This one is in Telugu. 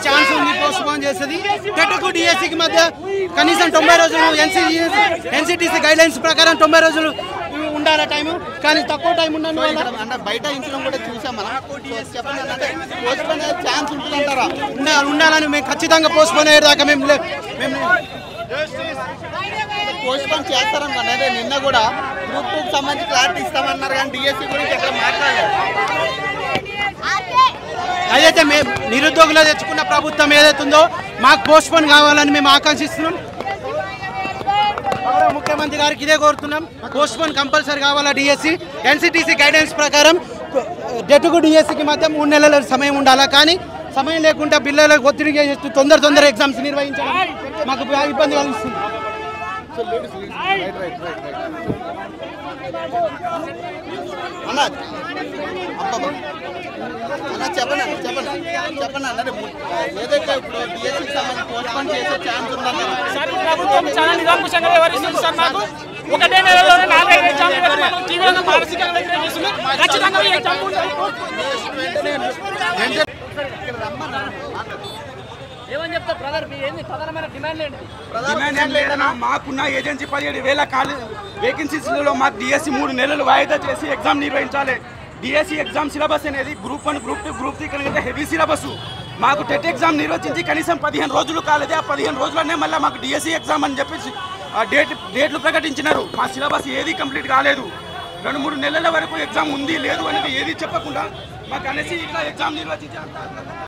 ఛాన్స్ ఉంది పోస్ట్పోన్ చేసేది టెట్కు డిఎస్సికి మధ్య కనీసం 90 రోజులు ఎన్సిటిసి గైడ్ లైన్స్ ప్రకారం 90 రోజులు ఉండాల టైం కానీ తక్కువ టైం ఉన్నందు వల్ల బయట ఇంచడం కూడా చూసాం మనం పోస్ట్పోన్ అయ్యే ఛాన్స్ ఉంటుందంటారా ఉండాలని మేము ఖచ్చితంగా పోస్ట్పోన్ అయ్యేదాకా మేము పోస్ట్పోన్ చేస్తారనుకోండి. అదే నిన్న కూడా గ్రూప్ 2కి సంబంధించి క్లారిటీ ఇస్తామన్నారు కానీ డిఎస్సి గురించి ఎక్కడ మాట్లాడలేదు. అదైతే మేము నిరుద్యోగులు తెచ్చుకున్న ప్రభుత్వం ఏదైతుందో మాకు పోస్ట్పోన్ కావాలని మేము ఆకాంక్షిస్తున్నాం. ముఖ్యమంత్రి గారికి ఇదే కోరుతున్నాం, పోస్ట్పోన్ కంపల్సరీ కావాలా. డిఎస్సి ఎన్సిటిసి గైడెన్స్ ప్రకారం టెట్కు డిఎస్సికి మధ్య 3 నెలల సమయం ఉండాలా. కానీ సమయం లేకుండా పిల్లలకు ఒత్తిడి చేస్తూ తొందర ఎగ్జామ్స్ నిర్వహించడం మాకు ఇబ్బంది కలిగిస్తుంది. చెప్పండి అన్నది ఏదైతే ఇప్పుడు డిఎస్సికి సంబంధించి పోస్ట్పోన్ చేసే ఛాన్స్ ఉందన్నారు. ప్రభుత్వం చాలా నిరంకుశంగా వ్యవహరిస్తుంది సార్. మాకు ఒకటే నెలలోనే 4 ఎగ్జామ్లు పెట్టి మనం తీవ్రంగా మానసికంగా వ్యతిరేకిస్తుంది. ఖచ్చితంగా ఈ ఎగ్జామ్ ఏమని చెప్తారు బ్రదర్? మీ ఏంది ప్రధానమైన డిమాండ్ ఏంటి? డిమాండ్ లేదన్నా, మాకున్న ఏజెన్సీ 17,000 ఖాళీ వేకెన్సీస్లలో మాకు డిఎస్సి 3 నెలలు వాయిదా చేసి ఎగ్జామ్ నిర్వహించాలి. డిఎస్సి ఎగ్జామ్ సిలబస్ అనేది గ్రూప్ 1, గ్రూప్ 2, గ్రూప్ 3 కనుక హెవీ సిలబస్. మాకు టెట్ ఎగ్జామ్ నిర్వహించి కనీసం 15 రోజులు కాలేదు. ఆ 15 రోజులనే మళ్ళీ మాకు డిఎస్సి ఎగ్జామ్ అని చెప్పేసి డేట్లు ప్రకటించినారు. మా సిలబస్ ఏది కంప్లీట్ కాలేదు. 2-3 నెలల వరకు ఎగ్జామ్ ఉంది లేదు అనేది ఏది చెప్పకుండా మాకు అనేసి ఇట్లా ఎగ్జామ్ నిర్వహించి